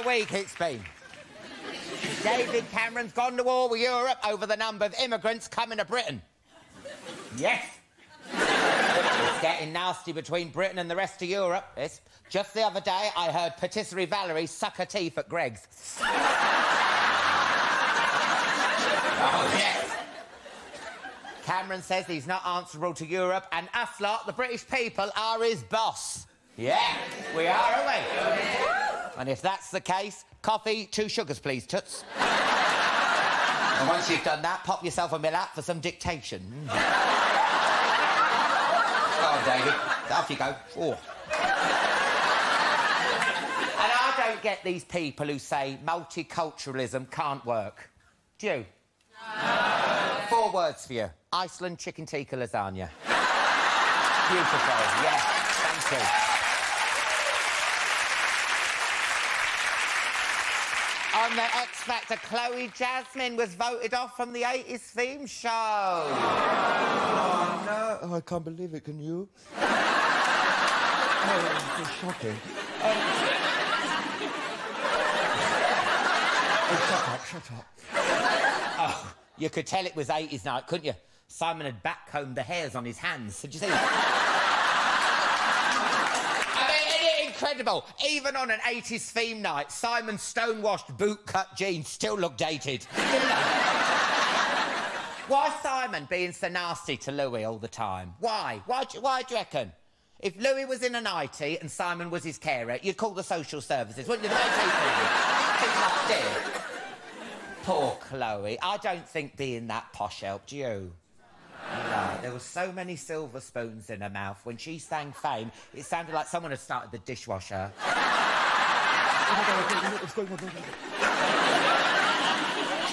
a week it's been. David Cameron's gone to war with Europe over the number of immigrants coming to Britain. Yes. It's getting nasty between Britain and the rest of Europe. It's just the other day I heard Patisserie Valerie suck her teeth at Greg's. Oh, yes. Cameron says he's not answerable to Europe, and us lot, the British people, are his boss. Yeah, we are, aren't we? And if that's the case, coffee, 2 sugars, please, toots. And once you've done that, pop yourself a Millat for some dictation. Oh, David, off you go. Oh. And I don't get these people who say multiculturalism can't work. Do you? No. 4 words for you. Iceland chicken tikka lasagna. Beautiful. Yes, thank you. On the X Factor, Chloe Jasmine was voted off from the 80s theme show. Oh, no. Oh, I can't believe it, can you? Oh, it's so shocking. Oh, shut up. Oh, you could tell it was 80s night, couldn't you? Simon had backcombed the hairs on his hands. Did you see that? Incredible. Even on an 80s theme night, Simon's stonewashed boot-cut jeans still look dated. Why Simon being so nasty to Louis all the time? Why? Why do you reckon? If Louis was in a nightie and Simon was his carer, you'd call the social services, wouldn't you? Poor Chloe. I don't think being that posh helped you. No, there were so many silver spoons in her mouth. When she sang Fame, it sounded like someone had started the dishwasher.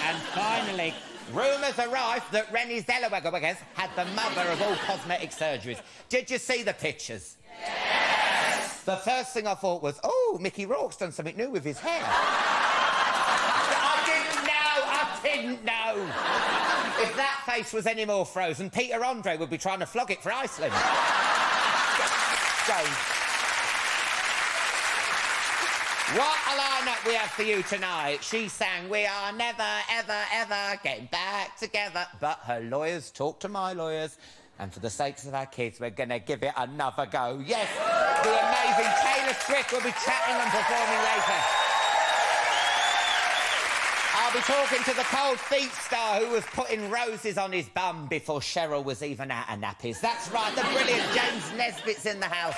And finally, rumours arrived that Renée Zellweger had the mother of all cosmetic surgeries. Did you see the pictures? Yes! The first thing I thought was, oh, Mickey Rourke's done something new with his hair. I didn't know. If that face was any more frozen, Peter Andre would be trying to flog it for Iceland. James. What a lineup we have for you tonight. She sang, we are never, ever, ever getting back together. But her lawyers talk to my lawyers. And for the sakes of our kids, we're going to give it another go. Yes, the amazing Taylor Swift will be chatting and performing later. I'll be talking to the cold feet star who was putting roses on his bum before Cheryl was even out of nappies. That's right, the brilliant James Nesbitt's in the house.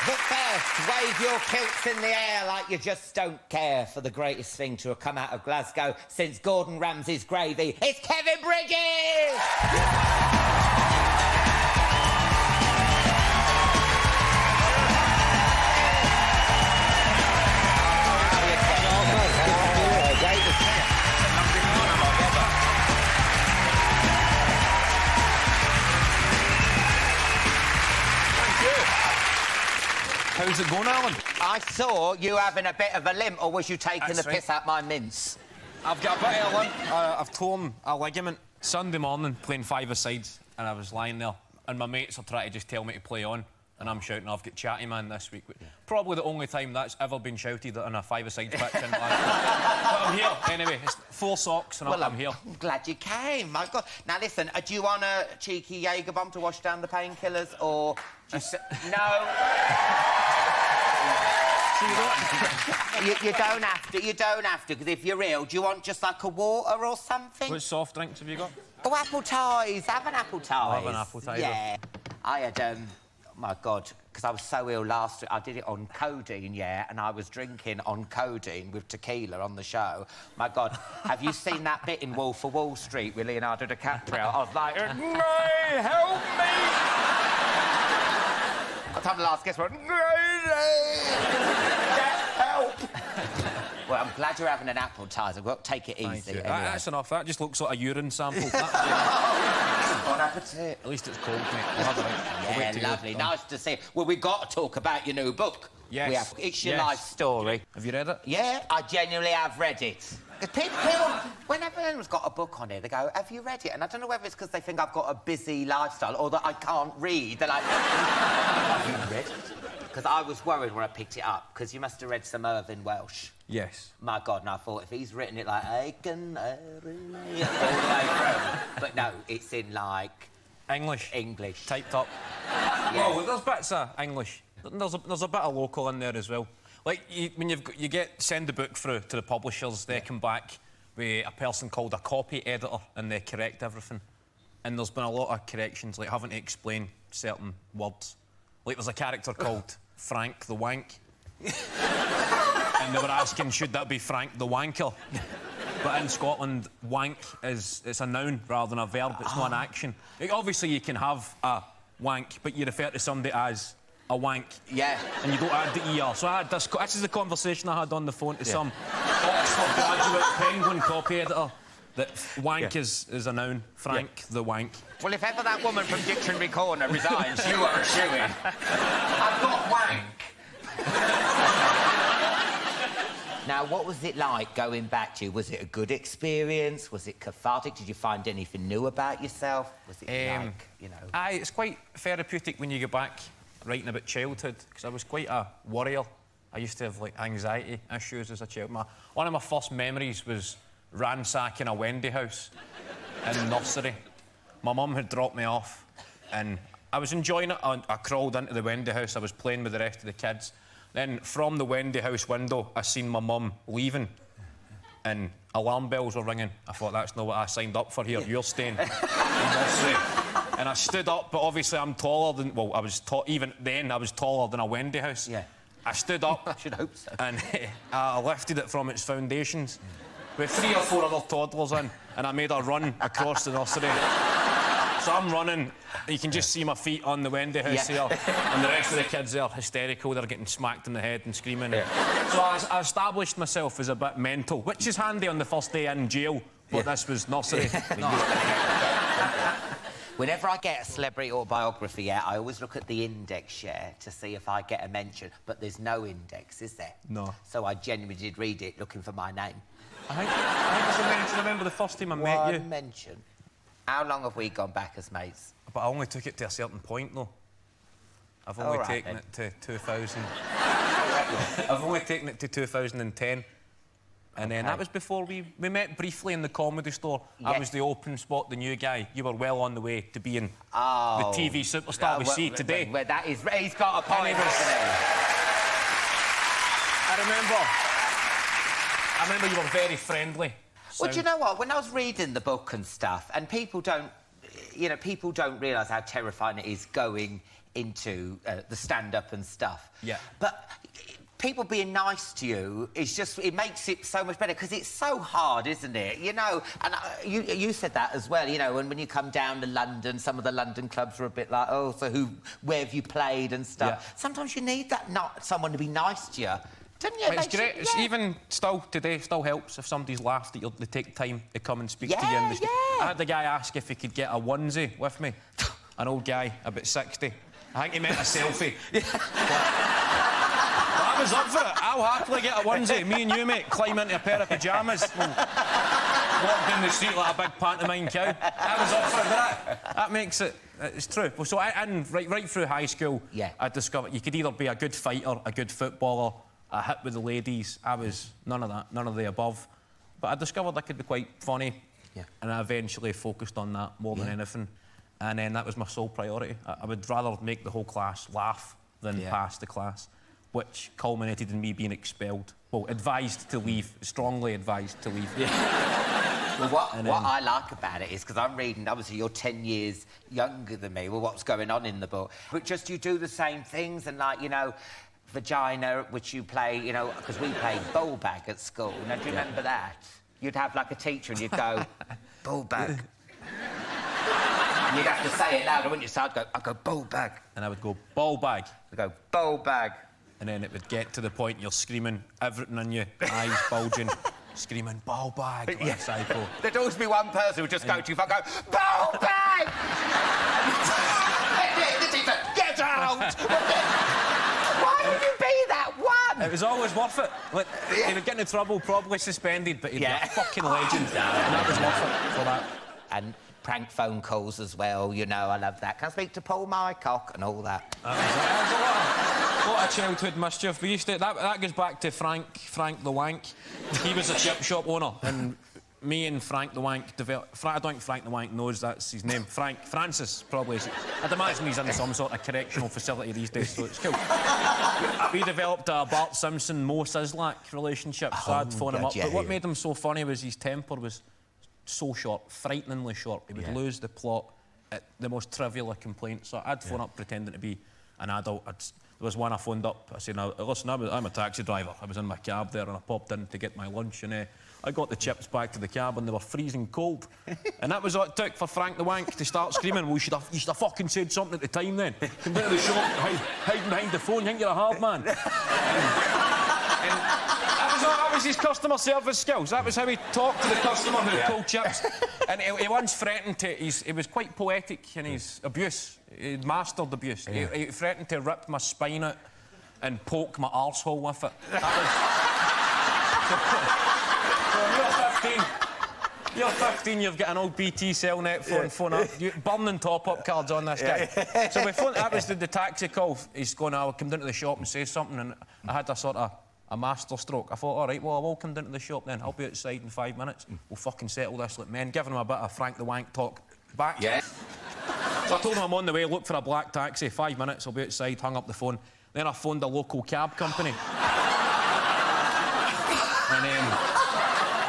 But first, wave your kilts in the air like you just don't care for the greatest thing to have come out of Glasgow since Gordon Ramsay's gravy. It's Kevin Bridges! How's it going, Alan? I saw you having a bit of a limp, or was you taking the piss out my mince? I've got a bit of a limp. I've torn a ligament Sunday morning playing 5-a-side, and I was lying there, and my mates are trying to just tell me to play on, and I'm shouting, I've got Chatty Man this week. Yeah. Probably the only time that's ever been shouted on a 5-a-side pitch in Glasgow. But I'm here. Anyway, it's 4 socks, and I'm here. I'm glad you came. My God. Now, listen, do you want a cheeky Jaeger bomb to wash down the painkillers, or... No. You don't have to. You don't have to, because if you're ill, do you want just like a water or something? What soft drinks have you got? Oh, apple ties. Have an apple tie. I'll have an apple tie. Yeah. I had, oh my God, because I was so ill last week, I did it on codeine, yeah, and I was drinking on codeine with tequila on the show. My God, have you seen that bit in Wolf of Wall Street with Leonardo DiCaprio? I was like, May, help me! By the time the last guest went, help! Well, I'm glad you're having an apple tie. I've got to take it easy. Anyway. That's enough. That just looks like a urine sample. Bon appetit. At least it's cold, mate. Yeah, lovely. Nice to see. Well, we've got to talk about your new book. Yes. We have. It's your life story. Have you read it? Yeah, I genuinely have read it. People, whenever anyone's got a book on here, they go, have you read it? And I don't know whether it's because they think I've got a busy lifestyle or that I can't read. They're like, have you read it? because I was worried when I picked it up, because you must have read some Irving Welsh. Yes. My God, and I thought, if he's written it like, I can... all the way through. But no, it's in, like... English. English. Typed up. Yeah. Well, there's bits of English. There's a bit of local in there as well. Like, when you send the book through to the publishers, they come back with a person called a copy editor, and they correct everything. And there's been a lot of corrections, like having to explain certain words. Like, there's a character called Frank the Wank. And they were asking, should that be Frank the Wanker? But in Scotland, wank it's a noun rather than a verb. It's not an action. Like, obviously, you can have a wank, but you refer to somebody as a wank. Yeah. And you don't add the ER. So I had this is the conversation I had on the phone to some Oxford graduate Penguin copy editor, that wank is a noun. Frank the Wank. Well, if ever that woman from Dictionary Corner resigns, you are a shoo-in. I've got wank. Now, what was it like going back to you? Was it a good experience? Was it cathartic? Did you find anything new about yourself? Was it like, you know... Aye, it's quite therapeutic when you go back writing about childhood, because I was quite a worrier. I used to have, like, anxiety issues as a child. One of my first memories was ransacking a Wendy house in nursery. My mum had dropped me off, and I was enjoying it. I crawled into the Wendy house. I was playing with the rest of the kids. Then, from the Wendy house window, I seen my mum leaving, and alarm bells were ringing. I thought, that's not what I signed up for here. You're staying in nursery. And I stood up, but obviously I'm taller than... Well, even then, I was taller than a Wendy house. Yeah. I stood up... I should hope so. And I lifted it from its foundations with 3 or 4 other toddlers in, and I made a run across the nursery. So I'm running, you can just see my feet on the Wendy house here, and the rest of the kids are hysterical, they're getting smacked in the head and screaming. Yeah. So I established myself as a bit mental, which is handy on the first day in jail, but this was nursery. Whenever I get a celebrity autobiography out, I always look at the index share to see if I get a mention, but there's no index, is there? No. So I genuinely did read it looking for my name. I think there's a mention. I remember the first time I met you. One mention. How long have we gone back as mates? But I only took it to a certain point, though. I've only taken it to 2000. I've only taken it to 2010. And then that was before we met briefly in the Comedy Store. Yes. I was the open spot, the new guy. You were well on the way to being the TV superstar we see today. Well, that is... He's got a point, hasn't he? I remember you were very friendly. Well, do you know what? When I was reading the book and stuff, and people don't... You know, people don't realise how terrifying it is going into the stand-up and stuff. Yeah. But... people being nice to you is just... It makes it so much better, because it's so hard, isn't it? You know, and you said that as well, you know, when you come down to London, some of the London clubs are a bit like, oh, so where have you played and stuff. Yeah. Sometimes you need someone to be nice to you, don't you? It's great. It's even still today, still helps if somebody's laughed at you, they take time to come and speak to you in the street. I had the guy ask if he could get a onesie with me. An old guy, about 60. I think he meant a selfie. I was up for it. I'll happily get a onesie. Me and you, mate, climb into a pair of pyjamas. We'll walk down the street like a big pantomime cow. I was up for it. That makes it... It's true. Well, so right through high school, I discovered you could either be a good fighter, a good footballer, a hit with the ladies. I was none of that, none of the above. But I discovered I could be quite funny, and I eventually focused on that more than anything. And then that was my sole priority. I would rather make the whole class laugh than pass the class, which culminated in me being expelled. Well, advised to leave, strongly advised to leave. Well, what I like about it is, because I'm reading, obviously you're 10 years younger than me, well, what's going on in the book, but just you do the same things, and like, you know, Vagina, which you play, you know, because we played ball bag at school. Now, do you remember that? You'd have, like, a teacher and you'd go, ball bag. And you'd have to say it louder, wouldn't you? So I'd go, ball bag. And I would go, ball bag. I'd go, ball bag. And then it would get to the point you're screaming, everything in you, eyes bulging, screaming, ball bag, like a psycho. There'd always be one person who'd just go too far, go, ball bag! The teacher, get out! Why would you be that one? It was always worth it. Like, he would get into trouble, probably suspended, but he'd be a fucking legend. And that was worth it for that. And prank phone calls as well, you know, I love that. Can I speak to Paul Mycock and all that? That was a lot. What a childhood mischief. We used to... That goes back to Frank the Wank. He was a chip shop owner, and me and Frank the Wank developed... I don't think Frank the Wank knows that's his name. Francis, probably. I'd imagine he's in some sort of correctional facility these days, so it's cool. We developed a Bart Simpson-Mo Sizlak relationship, so I'd phone him up. But what made him so funny was his temper was so short, frighteningly short. He would lose the plot at the most trivial of complaints. So I'd phone up pretending to be an adult. There was one I phoned up. I said, now, listen, I'm a taxi driver. I was in my cab there and I popped in to get my lunch and I got the chips back to the cab and they were freezing cold. And that was all it took for Frank the Wank to start screaming, well, you should have fucking said something at the time then. Come down to the shop, hide behind the phone, you think you're a hard man. That was his customer service skills. That was how he talked to the customer who called chips. And he once threatened to... He was quite poetic in his abuse. He mastered abuse. He threatened to rip my spine out and poke my arsehole with it. So you're 15, you've got an old BT Cellnet phone up. Burning top-up cards on this guy. So we phoned... That was the taxi call. He's going, I'll come down to the shop and say something, and I had a sort of... a master stroke. I thought, all right, well, I will come down to the shop then. I'll be outside in 5 minutes. We'll fucking settle this like men. Giving him a bit of Frank the Wank talk back. Yeah. So I told him I'm on the way, look for a black taxi. 5 minutes, I'll be outside, hung up the phone. Then I phoned a local cab company. And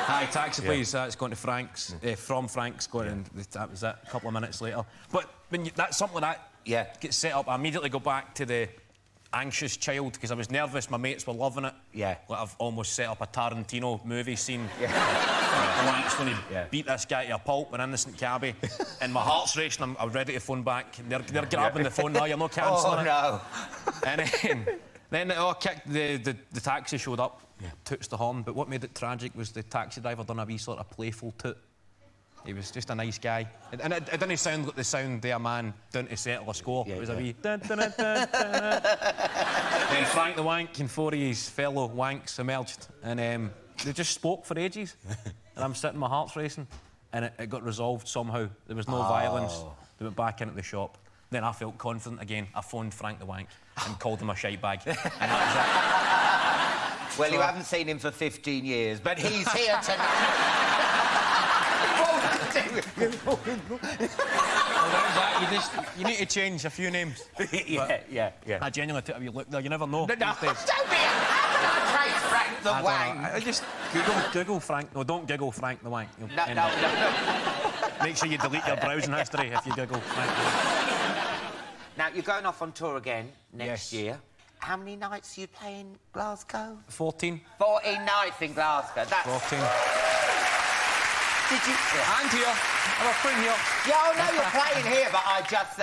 hi, taxi, please. It's going to Frank's. From Frank's, going, and that was it. A couple of minutes later. But when that's something like that gets set up, I immediately go back to the anxious child, because I was nervous, my mates were loving it. Like I've almost set up a Tarantino movie scene. The Wank's going to beat this guy to a pulp, an innocent cabbie, and my heart's racing, I'm ready to phone back. They're grabbing the phone now, you're not cancelling it. Oh, no. And then the taxi showed up, toots the horn, but what made it tragic was the taxi driver done a wee sort of playful toot. He was just a nice guy. And it didn't sound like the sound of a man down to settle a score. It was a wee... Dun, dun, dun, dun, dun. Then Frank the Wank and four of his fellow wanks emerged. And they just spoke for ages. And I'm sitting, my heart's racing. And it got resolved somehow. There was no violence. They went back into the shop. Then I felt confident again. I phoned Frank the Wank and called him a shite bag. And that was it. Well, you haven't seen him for 15 years, but he's here tonight. You need to change a few names. Yeah. I genuinely took a wee look there. You never know. No, don't be Frank the Wank. I just Google Frank. No, don't Google Frank the Wank. No. Make sure you delete your browsing history if you Google Frank the Wank. Now, you're going off on tour again next year. How many nights are you playing Glasgow? 14. 14 nights in Glasgow. That's... 14. Did you... And here. I'm playing here. Yeah, I know you're playing here, but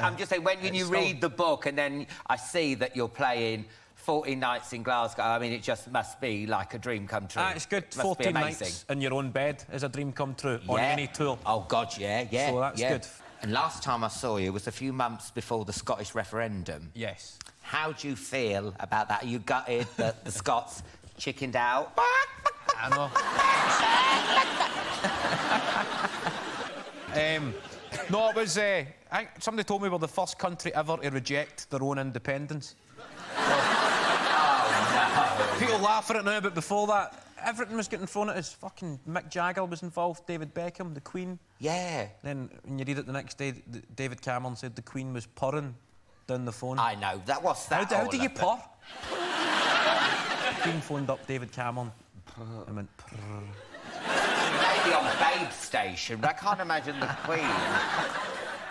I'm just saying, when you read the book and then I see that you're playing 14 nights in Glasgow, I mean, it just must be like a dream come true. It's good. 14 nights in your own bed is a dream come true on any tour. Oh, God, yeah. So that's good. And last time I saw you was a few months before the Scottish referendum. Yes. How do you feel about that? Are you gutted that the Scots chickened out? I know. No, it was... somebody told me we're the first country ever to reject their own independence. Oh, no. People laugh at it now, but before that, everything was getting thrown at us. Fucking Mick Jagger was involved, David Beckham, the Queen. Yeah. Then, when you read it the next day, David Cameron said the Queen was purring down the phone. I know. How do you purr? The Queen phoned up David Cameron and went purr. Maybe on Babe Station, but I can't imagine the Queen.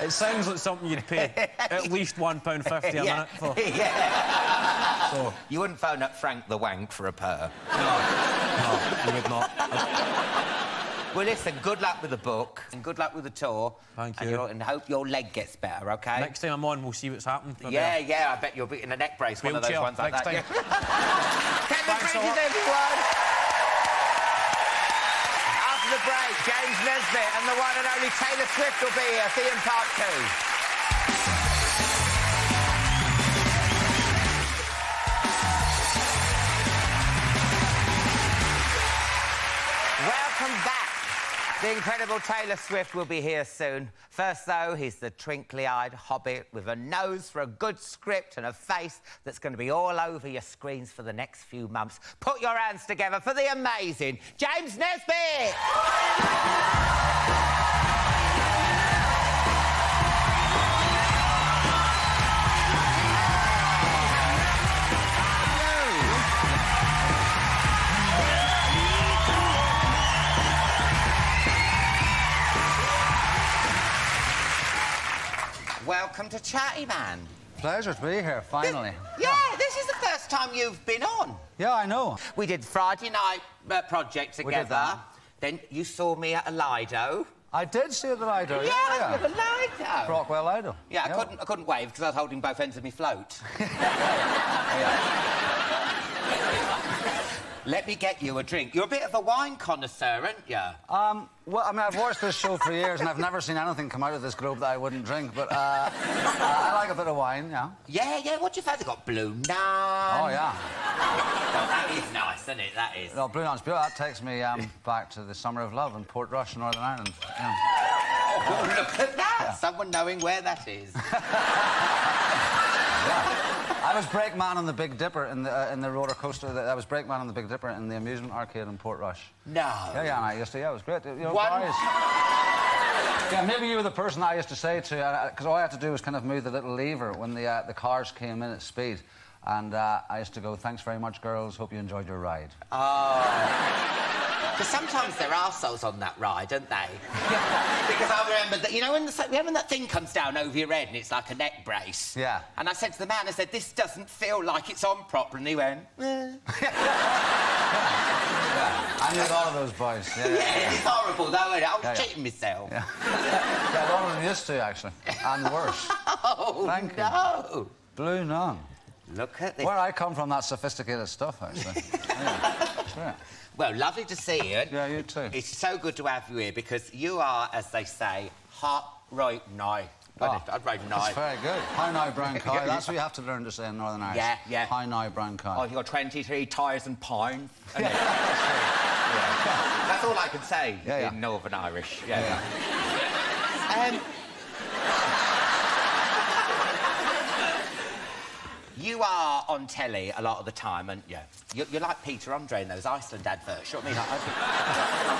It sounds like something you'd pay at least £1.50 a minute for. Yeah. So, you wouldn't phone up Frank the Wank for a purr? No, you would not. Well, listen, good luck with the book and good luck with the tour. Thank you. And hope your leg gets better, OK? Next time I'm on, we'll see what's happened. Yeah, I bet you'll be in a neck brace, one of those ones like that. Next time. Kevin Bridges, everyone! After the break, James Nesbitt and the one and only Taylor Swift will be here. See you in part 2. Welcome back The incredible Taylor Swift will be here soon. First, though, he's the twinkly-eyed hobbit with a nose for a good script and a face that's going to be all over your screens for the next few months. Put your hands together for the amazing James Nesbitt! Welcome to Chatty Man. Pleasure to be here, finally. This is the first time you've been on. Yeah, I know. We did Friday night project We did together. that. Then you saw me at a Lido. I did see the Lido. Yeah, I was with a Lido. Brockwell Lido. Yeah, I couldn't wave because I was holding both ends of my float. Let me get you a drink. You're a bit of a wine connoisseur, aren't you? Well, I mean, I've watched this show for years and I've never seen anything come out of this globe that I wouldn't drink, but I like a bit of wine, yeah. Yeah, what do you fancy? Got Blue Nun. Oh, yeah. Well, that is nice, isn't it? That is. No, Blue Nun's beautiful. That takes me back to the summer of love in Portrush, Northern Ireland. Yeah. Oh, look at that! Yeah. Someone knowing where that is. I was brakeman on the Big Dipper in the roller coaster. I was brakeman on the Big Dipper in the amusement arcade in Portrush. No. Yeah, and I used to. Yeah, it was great. You know, One... guys. Yeah, maybe you were the person I used to say to, because all I had to do was kind of move the little lever when the cars came in at speed, and I used to go, "Thanks very much, girls. Hope you enjoyed your ride." Oh. Because sometimes they're arseholes on that ride, aren't they? Because I remember that, you know, when that thing comes down over your head and it's like a neck brace? Yeah. And I said to the man, I said, "This doesn't feel like it's on proper." And he went, eh. Yeah. I knew all of those boys. Yeah, it's horrible, though, isn't it? I was Yeah. cheating myself. Yeah. Yeah, a lot of them used to, actually. And worse. Oh, Thank no. you. Blue Nun. Look at this. Where I come from, that's sophisticated stuff, actually. Yeah. Sure. Well, lovely to see you. Yeah, you too. It's so good to have you here because you are, as they say, hot right now. I'd write now. That's very good. How now, brown cow. That's what you have to learn to say in Northern Irish. Yeah. How now, brown cow. Oh, you got 23 tyres and pounds. Yeah, that's true. Yeah. That's all I can say Yeah. in Northern Irish. Yeah. You are on telly a lot of the time, aren't you? You're like Peter Andre in those Iceland adverts. You know what I mean?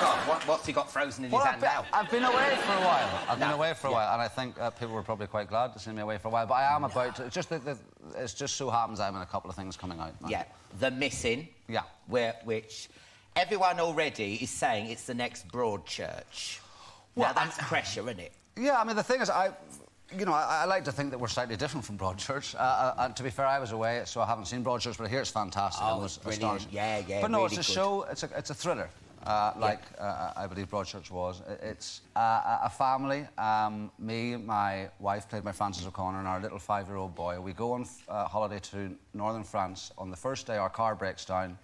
Oh, God, what's he got frozen in his hand now? I've been away for a while. I've been away for a while, and I think people were probably quite glad to see me away for a while. But I am about to... It's just that it just so happens I'm in a couple of things coming out. Now. Yeah. The Missing. Yeah. Which everyone already is saying it's the next Broadchurch. Well, now, that's pressure, isn't it? Yeah, I mean, the thing is, I like to think that we're slightly different from Broadchurch. And to be fair, I was away, so I haven't seen Broadchurch, but I hear it's fantastic. Oh, it was brilliant. astonishing. Yeah, But no, really it's a good. show, it's a thriller, I believe Broadchurch was. It's a family, me, my wife, played by Frances O'Connor, and our little 5-year-old boy. We go on holiday to northern France. On the first day, our car breaks down.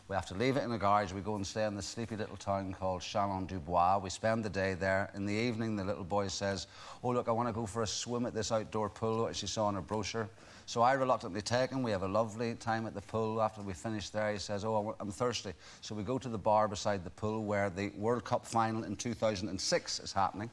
We have to leave it in the garage. We go and stay in this sleepy little town called Chalon-du-Bois. We spend the day there. In the evening, the little boy says, "Oh, look, I want to go for a swim at this outdoor pool," which he saw in a brochure. So I reluctantly take him. We have a lovely time at the pool. After we finish there, he says, "Oh, I'm thirsty." So we go to the bar beside the pool where the World Cup final in 2006 is happening.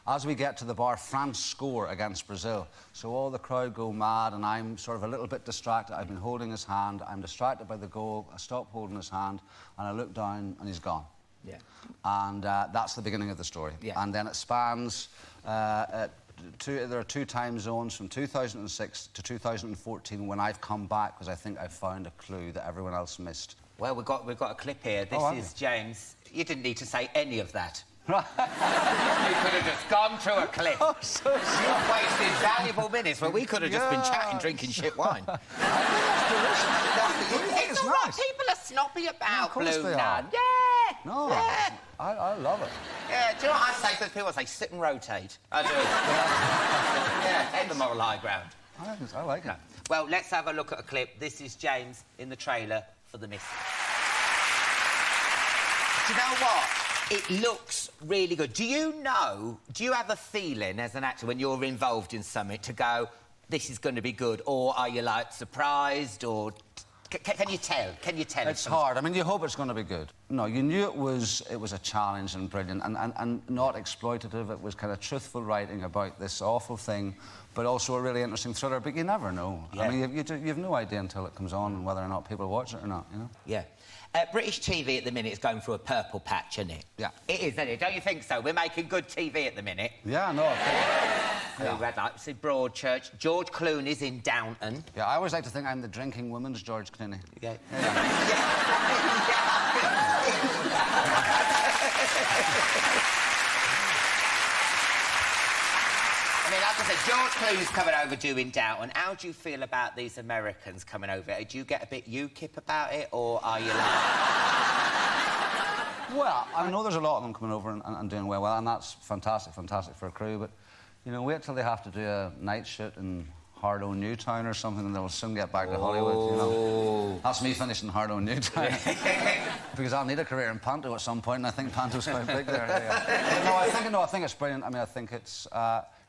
As we get to the bar, France score against Brazil. So all the crowd go mad, and I'm sort of a little bit distracted. I've been holding his hand. I'm distracted by the goal. I stop holding his hand, and I look down, and he's gone. Yeah. And that's the beginning of the story. Yeah. And then it spans... there are 2 time zones from 2006 to 2014 when I've come back because I think I've found a clue that everyone else missed. Well, we've got a clip here. This is James. You didn't need to say any of that. You could have just gone through a clip. Oh, so You've wasted valuable minutes where we could have just been chatting, drinking shit wine. It's all right. People are snobby about Blue Nun. Yeah. No, yeah. I love it. Yeah, do you know what I say to those people? I say, sit and rotate. I do. Yeah, take the moral high ground. I like it. Well, let's have a look at a clip. This is James in the trailer for The Missing. Do you know what? It looks really good. Do you have a feeling as an actor when you're involved in something to go, this is going to be good, or are you, like, surprised, or Can you tell? Can you tell? It's hard. I mean, you hope it's going to be good. No, you knew it was a challenge and brilliant and not exploitative. It was kind of truthful writing about this awful thing, but also a really interesting thriller. But you never know. Yeah. I mean, you have no idea until it comes on and whether or not people watch it or not, you know? Yeah. British TV at the minute is going through a purple patch, isn't it? Yeah. It is, isn't it? Don't you think so? We're making good TV at the minute. Yeah, no, I think... Yeah. Red Lights in Broadchurch. George Clooney's in Downton. Yeah, I always like to think I'm the drinking woman's George Clooney. Yeah. I mean, like I said, George Clooney's coming over doing Downton. How do you feel about these Americans coming over? Do you get a bit UKIP about it, or are you like... Well, I know there's a lot of them coming over and doing well, and that's fantastic for a crew, but, you know, wait till they have to do a night shoot in Harlow Newtown or something, and they'll soon get back to Hollywood, you know. That's me finishing Harlow Newtown. Because I'll need a career in Panto at some point, and I think Panto's quite big there. Yeah. No, I think it's brilliant. I mean, I think it's...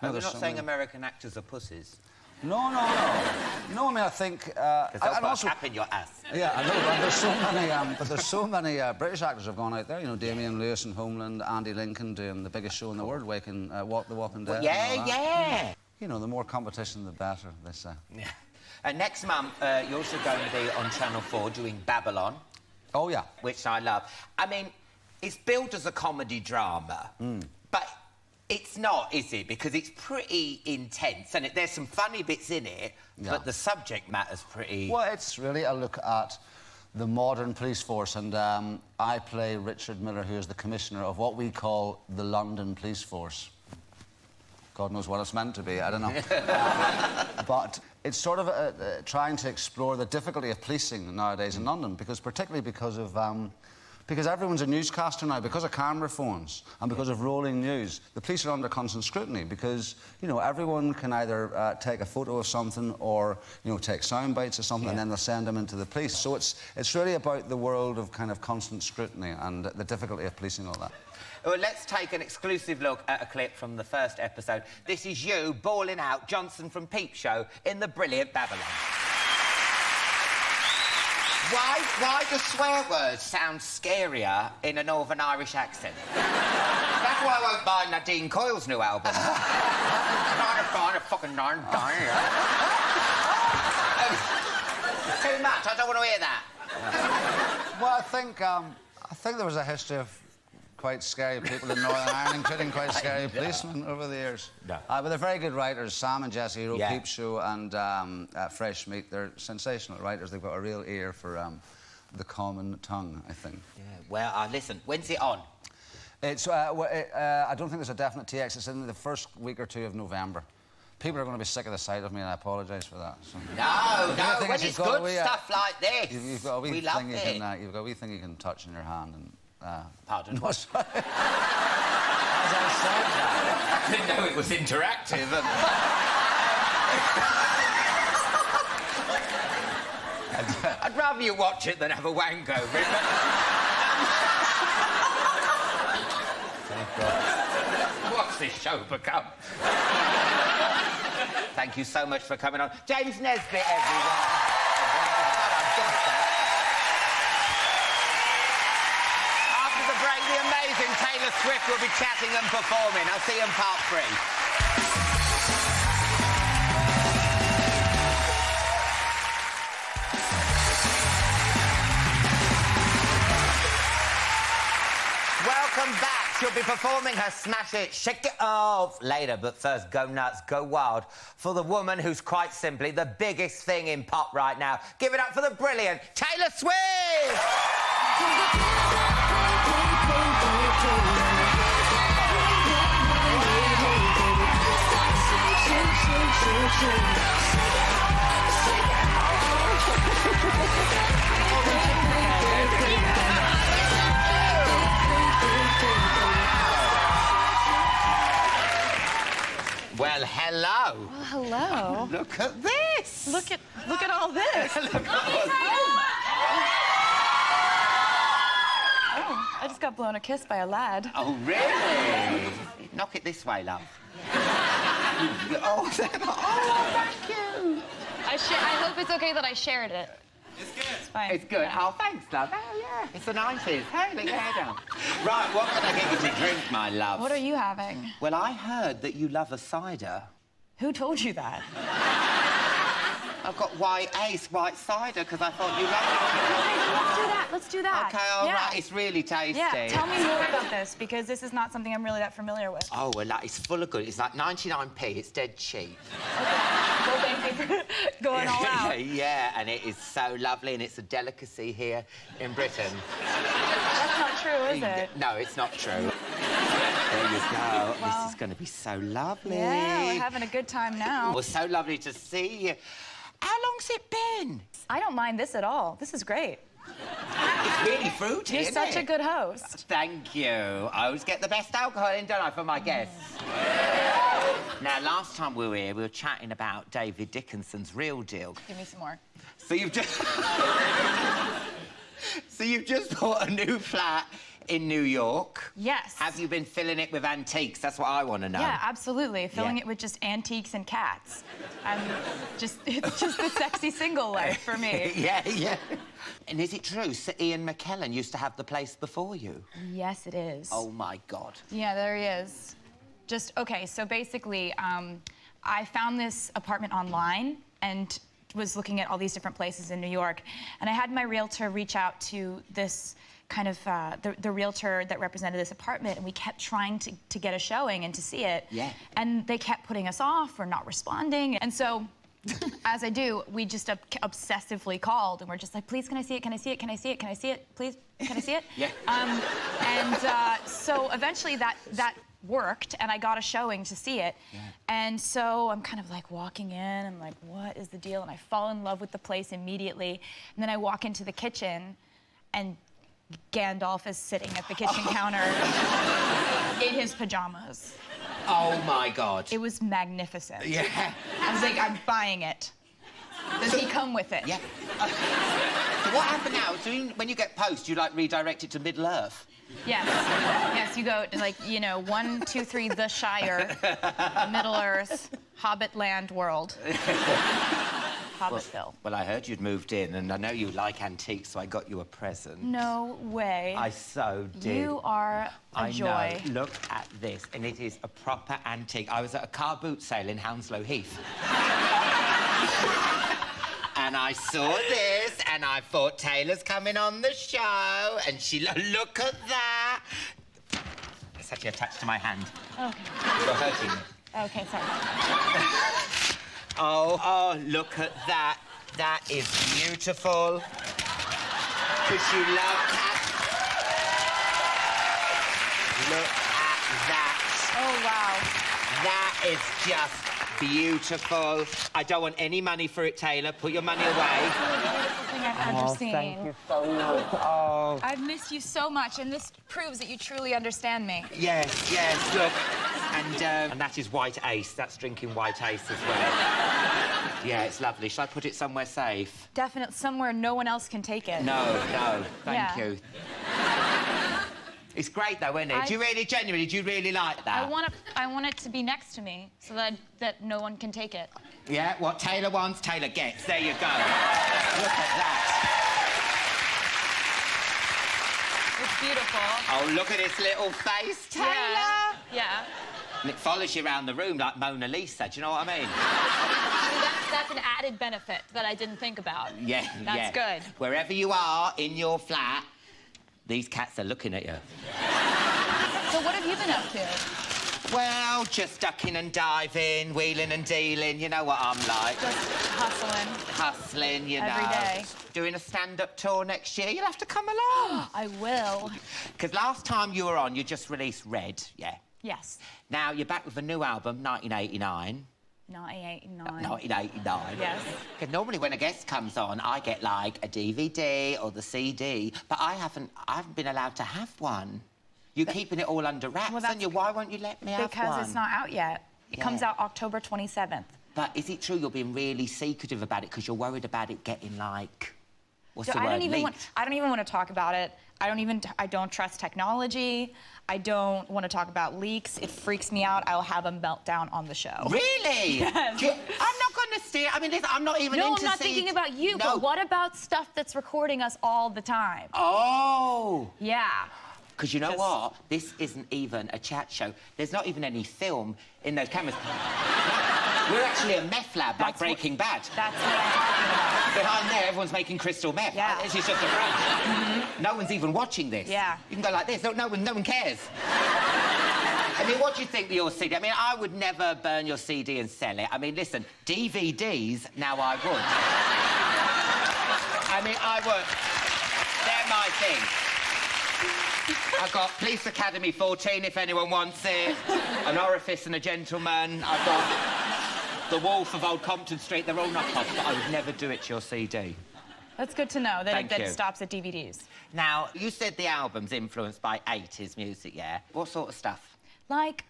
You're not saying American actors are pussies? No. No, I mean, I think... Because they'll put a cap in your ass. Yeah, I know, but there's so many British actors have gone out there, you know, Damian Lewis in Homeland, Andy Lincoln doing the biggest show in the world, Walk the Walking Dead. Yeah. You know, the more competition, the better, they say. Yeah. Next month, you're also going to be on Channel 4 doing Babylon. Oh, yeah. Which I love. I mean, it's billed as a comedy drama, but it's not, is it? Because it's pretty intense, and there's some funny bits in it, but the subject matter's pretty... Well, it's really a look at the modern police force, and I play Richard Miller, who is the commissioner of what we call the London Police Force. God knows what it's meant to be, I don't know. But it's sort of trying to explore the difficulty of policing nowadays in London, particularly because everyone's a newscaster now, because of camera phones and because of rolling news. The police are under constant scrutiny because, you know, everyone can either take a photo of something or, you know, take sound bites of something and then they'll send them into the police. So it's really about the world of kind of constant scrutiny and the difficulty of policing all that. Well, let's take an exclusive look at a clip from the first episode. This is you bawling out Johnson from Peep Show in the brilliant Babylon. Why do swear words sound scarier in a Northern Irish accent? That's why I won't buy Nadine Coyle's new album. Fucking darn. Too much, I don't want to hear that. Well, I think there was a history of quite scary people in Northern Ireland, including quite scary policemen over the years. But they're very good writers. Sam and Jesse, who wrote Peep Show and Fresh Meat, they're sensational writers. They've got a real ear for the common tongue, I think. Yeah. Well, listen, when's it on? It's, I don't think there's a definite TX. It's in the first week or two of November. People are going to be sick of the sight of me, and I apologise for that. So. No, when it's good stuff like this, you've got a wee we love it. You've got a wee thing you can touch in your hand and... Pardon? No, sorry. As I said that, I didn't know it was interactive. I'd rather you watch it than have a wank over it. What's this show become? Thank you so much for coming on. James Nesbitt, everyone. The amazing Taylor Swift will be chatting and performing. I'll see you in part 3. Welcome back. She'll be performing her Smash It, Shake It Off later. But first, go nuts, go wild for the woman who's quite simply the biggest thing in pop right now. Give it up for the brilliant Taylor Swift! Well, hello. Well, hello. Look at this. Look at all this. Look at all this. Oh, I just got blown a kiss by a lad. Oh, really? Knock it this way, love. Oh, thank you. I hope it's okay that I shared it. It's good. fine. It's good. Yeah. Oh, thanks, love. Oh, yeah. It's the 90s. Hey, let your hair down. Right, what can I get you to drink, my love? What are you having? Well, I heard that you love a cider. Who told you that? I've got white ace, white cider, because I thought you loved it. Let's do that. Let's do that. Okay, all yeah. right. It's really tasty. Yeah, tell me more about this, because this is not something I'm really that familiar with. Oh, well, like, it's full of good. It's like 99p. It's dead cheap. Well, thank you for going all out. Yeah, and it is so lovely, and it's a delicacy here in Britain. That's not true, is it? No, it's not true. There you go. Well, this is going to be so lovely. Yeah, we're having a good time now. Well, so lovely to see you. How long's it been? I don't mind this at all. This is great. It's really fruity, You're isn't such it? a good host. Thank you. I always get the best alcohol in, don't I, for my guests? Now, last time we were here, we were chatting about David Dickinson's Real Deal. Give me some more. So you've just... So you've just bought a new flat in New York. Yes. Have you been filling it with antiques? That's what I want to know. Yeah, absolutely. Filling Yeah. it with just antiques and cats. It's just the sexy single life for me. Yeah. And is it true Sir Ian McKellen used to have the place before you? Yes, it is. Oh, my God. Yeah, there he is. Okay, so basically, I found this apartment online and was looking at all these different places in New York. And I had my realtor reach out to this kind of, the realtor that represented this apartment, and we kept trying to get a showing and to see it. Yeah. And they kept putting us off or not responding. And so, as I do, we just obsessively called, and we're just like, please, can I see it? Can I see it? Can I see it? Can I see it? Please, can I see it? Yeah. So eventually that worked, and I got a showing to see it. Yeah. And so I'm kind of like walking in, I'm like, what is the deal? And I fall in love with the place immediately. And then I walk into the kitchen, and Gandalf is sitting at the kitchen counter in his pajamas. Oh, my God. It was magnificent. Yeah. I was like, I'm buying it. Does he come with it? Yeah. So what happened now? So when you get post, you, like, redirect it to Middle-earth? Yes. Yes, you go to, like, 1, 2, 3, The Shire, Middle-earth, Hobbit Land World. Hobbitville. Well, I heard you'd moved in, and I know you like antiques, so I got you a present. No way. I so did. You are a joy. I know. Look at this, and it is a proper antique. I was at a car boot sale in Hounslow Heath. And I saw this, and I thought, Taylor's coming on the show, and look at that. It's actually attached to my hand. Okay. You're hurting me. Okay, sorry. Oh, look at that. That is beautiful. Because you love cats. Look at that. Oh, wow. That is just beautiful. I don't want any money for it, Taylor. Put your money away. It's the most beautiful thing I've ever seen. Thank you so much. Oh. I've missed you so much, and this proves that you truly understand me. Yes, look. And that is white ace. That's drinking white ace as well. Yeah, it's lovely. Shall I put it somewhere safe? Definitely somewhere no one else can take it. No. Thank Yeah. you. It's great, though, isn't it? Do you really like that? I want it to be next to me so that no one can take it. Yeah, what Taylor wants, Taylor gets. There you go. Look at that. It's beautiful. Oh, look at his little face, Taylor. Yeah. And it follows you around the room like Mona Lisa. Do you know what I mean? That's an added benefit that I didn't think about. Yeah, That's good. Wherever you are in your flat, these cats are looking at you. So what have you been up to? Well, just ducking and diving, wheeling and dealing. You know what I'm like. Just hustling. Hustling, you know. Every day. Doing a stand-up tour next year. You'll have to come along. I will. Because last time you were on, you just released Red, yeah. Yes. Now, you're back with a new album, 1989. 1989. 1989. Yes. Because normally when a guest comes on, I get, like, a DVD or the CD, but I haven't been allowed to have one. You're keeping it all under wraps, aren't you? Why won't you let me have one? Because it's not out yet. It comes out October 27th. But is it true you're being really secretive about it because you're worried about it getting, like, What's the word? Leaked? I don't even want to talk about it. I don't trust technology. I don't want to talk about leaks. It freaks me out. I'll have a meltdown on the show. Really? Yes. I'm not going to steer. I mean, listen, I'm not even No, into I'm not thinking about you, but what about stuff that's recording us all the time? Oh. Yeah. Because you know what? This isn't even a chat show. There's not even any film in those cameras. We're actually a meth lab, like Breaking Bad. That's what I'm talking about. Behind there, everyone's making crystal meth. Yeah. This is just a prank. No one's even watching this. Yeah. You can go like this. No one cares. I mean, what do you think of your CD? I mean, I would never burn your CD and sell it. I mean, listen, DVDs, now I would. I mean, I would. They're my thing. I've got Police Academy 14, if anyone wants it. An Orifice and a Gentleman. I've got The Wolf of Old Compton Street. They're all knockoffs, but I would never do it to your CD. That's good to know, that Thank you. it stops at DVDs. Now, you said the album's influenced by 80s music, yeah? What sort of stuff? Like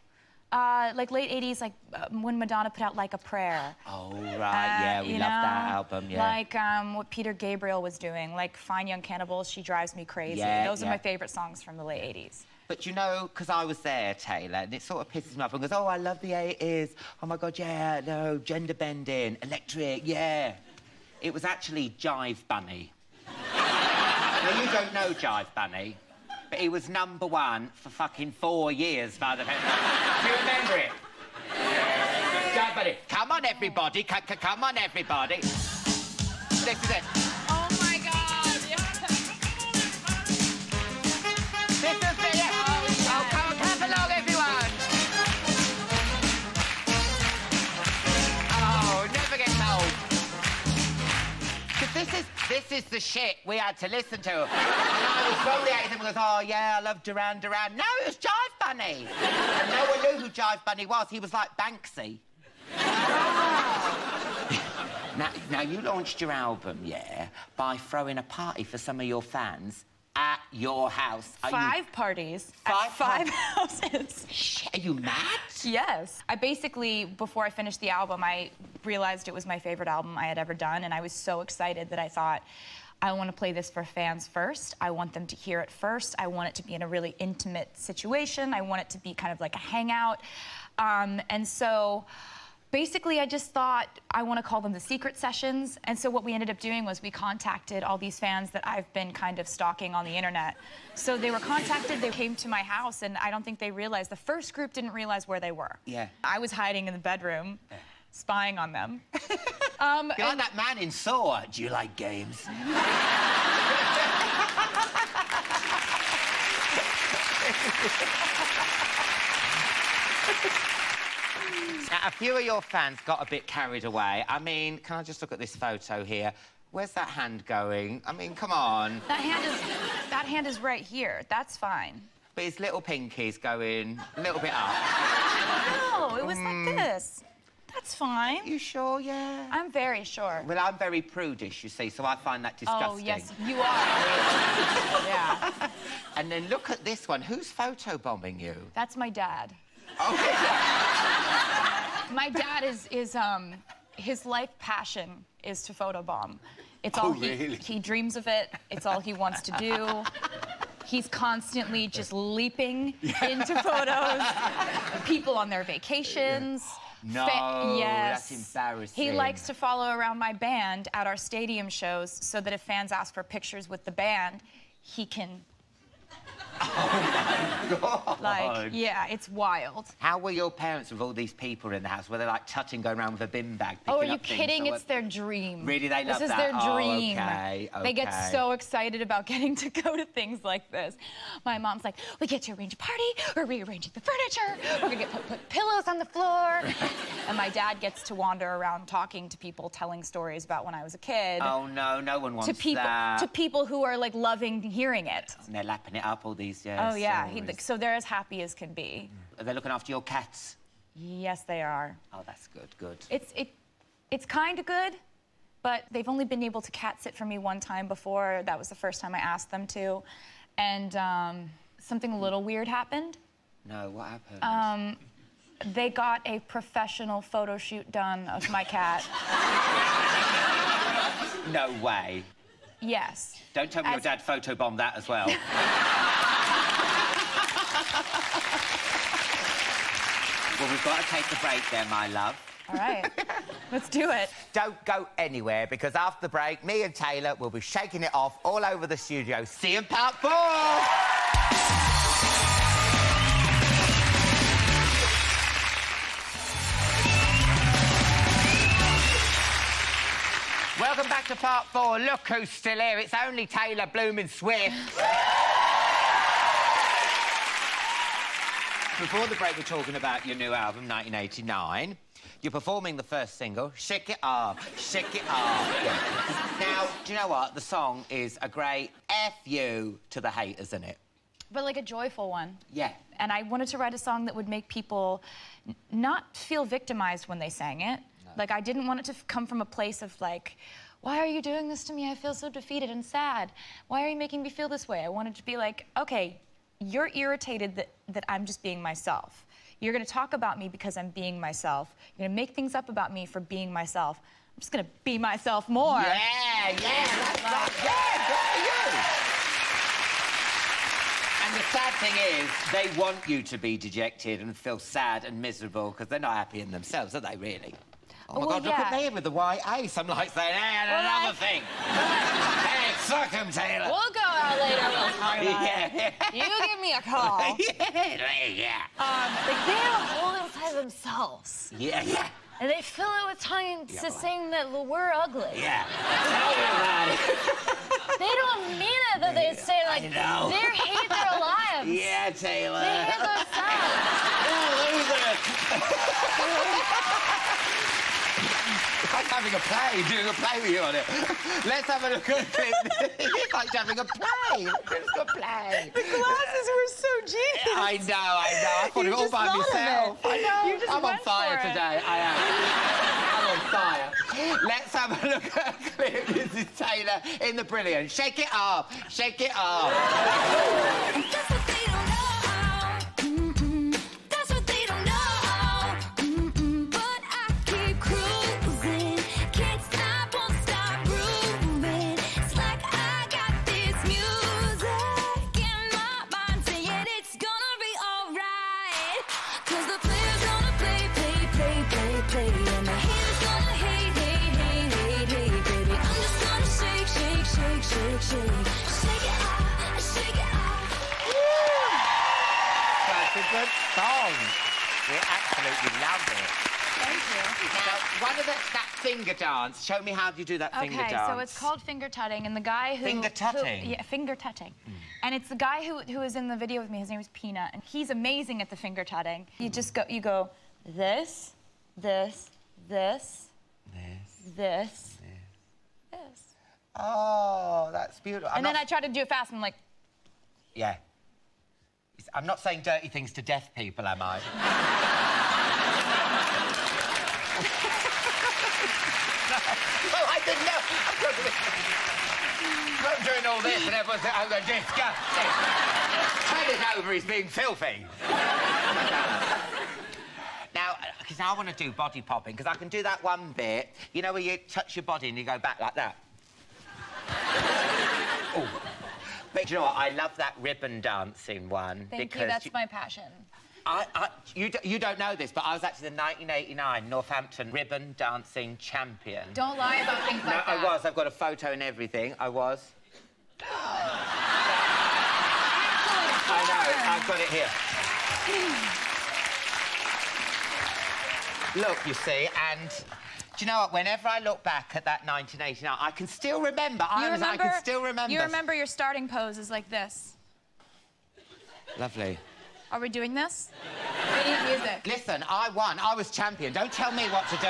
late 80s, when Madonna put out Like a Prayer. Oh, right, yeah, we love that album, yeah. Like what Peter Gabriel was doing, like Fine Young Cannibals, She Drives Me Crazy. Yeah, Those are my favorite songs from the late 80s. But you know, because I was there, Taylor, and it sort of pisses me off and goes, oh, I love the 80s. Oh, my God, yeah, no, gender bending, electric, yeah. It was actually Jive Bunny. Now, you don't know Jive Bunny, but he was #1 for fucking 4 years by the way. Do you remember it? Jive Bunny. Come on, everybody. Come on, everybody. This is it. Oh, my God. This is it, yeah. Oh, come along, everyone. Oh, never gets old. This is the shit we had to listen to. And I was probably at him and goes, oh, yeah, I love Duran Duran. No, it was Jive Bunny. And no one knew who Jive Bunny was. He was like Banksy. Now, you launched your album, yeah, by throwing a party for some of your fans at your house. Five parties Five at 5 houses. Shit, are you mad? Yes. I basically, before I finished the album, I realized it was my favorite album I had ever done, and I was so excited that I thought, I want to play this for fans first. I want them to hear it first. I want it to be in a really intimate situation. I want it to be kind of like a hangout. And so basically, I just thought, I want to call them the secret sessions. And so what we ended up doing was we contacted all these fans that I've been kind of stalking on the internet. So they were contacted, they came to my house, and I don't think they realized, the first group didn't realize where they were. Yeah. I was hiding in the bedroom, spying on them. You're like that man in Saw. Do you like games? Now, a few of your fans got a bit carried away. I mean, can I just look at this photo here? Where's that hand going? I mean, come on. That hand is right here. That's fine. But his little pinky's going a little bit up. No, it was like this. That's fine. You sure, yeah? I'm very sure. Well, I'm very prudish, you see, so I find that disgusting. Oh, yes, you are. Yeah. And then look at this one. Who's photobombing you? That's my dad. Oh, My dad is his life passion is to photobomb. It's Oh, all really? he dreams of it. It's all he wants to do. He's constantly just leaping into photos. People on their vacations. No, yes. that's embarrassing. He likes to follow around my band at our stadium shows so that if fans ask for pictures with the band, he can... Oh, my God. Like, yeah, it's wild. How were your parents with all these people in the house? Were they, like, tutting, going around with a bin bag, Oh, are picking you up things, kidding? or It's their dream. Really? They love that? This is their Oh, dream. okay, They get okay. so excited about getting to go to things like this. My mom's like, we get to arrange a party, we're rearranging the furniture, we're gonna put pillows on the floor. And my dad gets to wander around talking to people, telling stories about when I was a kid. Oh, no, no one wants To people who are, like, loving hearing it. And they're lapping it up, all these, Oh, yeah. stories. So they're as happy as can be. Are they looking after your cats? Yes, they are. Oh, that's good, good. It's kind of good, but they've only been able to cat sit for me one time before. That was the first time I asked them to. And something a little weird happened. No, what happened? They got a professional photo shoot done of my cat. No way. Yes. Don't tell me your dad photobombed that as well. Well, we've got to take a break there, my love. All right. Let's do it. Don't go anywhere, because after the break, me and Taylor will be shaking it off all over the studio. See you in part 4! Welcome back to part 4. Look who's still here. It's only Taylor Blooming Swift. Before the break, we're talking about your new album, 1989. You're performing the first single, Shake It Off, Shake It Off. Yeah. Now, do you know what? The song is a great F you to the haters, isn't it? But like a joyful one. Yeah. And I wanted to write a song that would make people not feel victimized when they sang it. No. Like, I didn't want it to come from a place of, like, why are you doing this to me? I feel so defeated and sad. Why are you making me feel this way? I wanted to be like, okay, you're irritated that I'm just being myself. You're gonna talk about me because I'm being myself. You're gonna make things up about me for being myself. I'm just gonna be myself more. Yeah, that's right. Yeah, good for you. And the sad thing is, they want you to be dejected and feel sad and miserable because they're not happy in themselves, are they, really? Oh, my God, look at me with the white ace. I'm like saying, hey, and another thing. Hey, suck him, Taylor. We'll go out later. We'll talk about it. You give me a call. Yeah. Like, they have a whole little side of themselves. Yeah. And they fill it with time to sing that we're ugly. Yeah. Tell me about it. They don't mean it, though. They say, like, they hate their lives. Yeah, Taylor. They hate themselves. I'm having a play, doing a play with you on it. Let's have a look at a clip. It's like having a play. It's a play. The glasses were so genius. I know. I thought of it all by myself. I know. You just I'm on went fire for it. today. I am. I'm on fire. Let's have a look at a clip. This is Taylor in the Brilliant. Shake it up. Shake it up. That's what they don't know. That's what they don't know. But I keep cruising. Can't stop, won't stop grooving. It's like I got this music in my mind saying it's gonna be alright. 'Cause the player's gonna play. And the haters gonna hate, baby. I'm just gonna shake. Shake it off, shake it off. That's a good song. We absolutely love it. Thank you. Now, that finger dance. Show me how you do that finger dance. Okay, so it's called finger tutting, and the guy who... Finger tutting? Yeah, finger tutting. And it's the guy who is in the video with me. His name is Peanut, and he's amazing at the finger tutting. You just go this. Oh, that's beautiful. And then I try to do it fast, and I'm like... Yeah. I'm not saying dirty things to deaf people, am I? No, I didn't know. I'm doing all this and everyone's like, oh, disgusting. Turn it over, he's being filthy. Now, because I want to do body popping, because I can do that one bit, you know, where you touch your body and you go back like that. Oh. But do you know what? I love that ribbon dancing one. Thank you, that's my passion. You don't know this, but I was actually the 1989 Northampton ribbon dancing champion. Don't lie about things like that. No, I was. I've got a photo and everything. I was. I know. I've got it here. Look, you see, and... Do you know what? Whenever I look back at that 1989, I can still remember. I can still remember. You remember your starting pose is like this. Lovely. Are we doing this? We need music. Listen, I won. I was champion. Don't tell me what to do.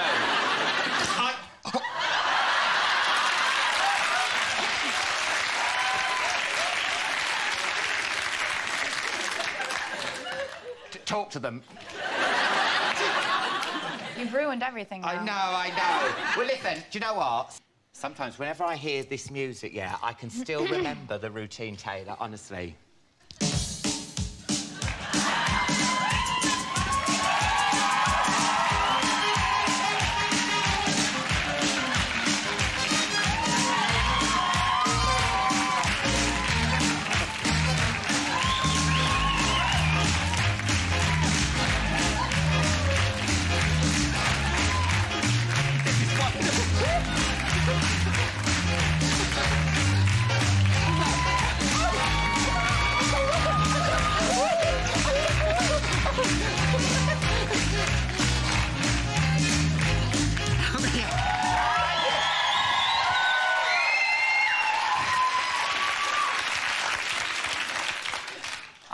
Talk to them. You've ruined everything now. I know. Well, listen, do you know what? Sometimes whenever I hear this music, yeah, I can still remember the routine, Taylor, honestly.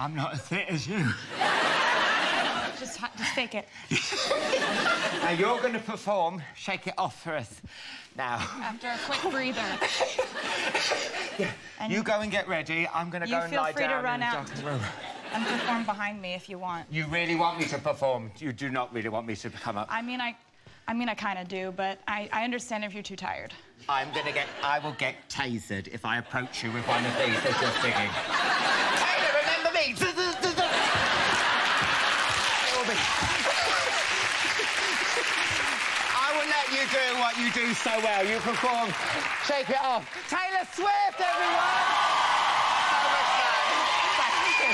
I'm not as fit as you. Just fake it. Now, you're going to perform Shake It Off for us now. After a quick breather. And you go and get ready. I'm going to go and lie down You feel free to run in the out dark room. and perform behind me if you want. You really want me to perform? You do not really want me to come up? I mean, I kind of do, but I understand if you're too tired. I will get tasered if I approach you with one of these as you're singing. Taylor, remember me? I will let you do what you do so well. You perform Shake It Off. Taylor Swift, everyone! So much fun. Thank you.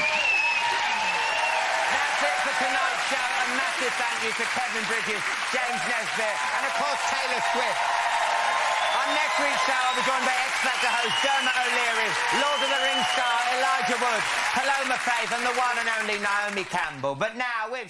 That's it for tonight's show. A massive thank you to Kevin Bridges, James Nesbitt, and of course Taylor Swift. On next week's show, I'll be joined by X Factor host Dermot O'Leary, Lord of the Rings star Elijah Wood, Paloma Faith, and the one and only Naomi Campbell. But now with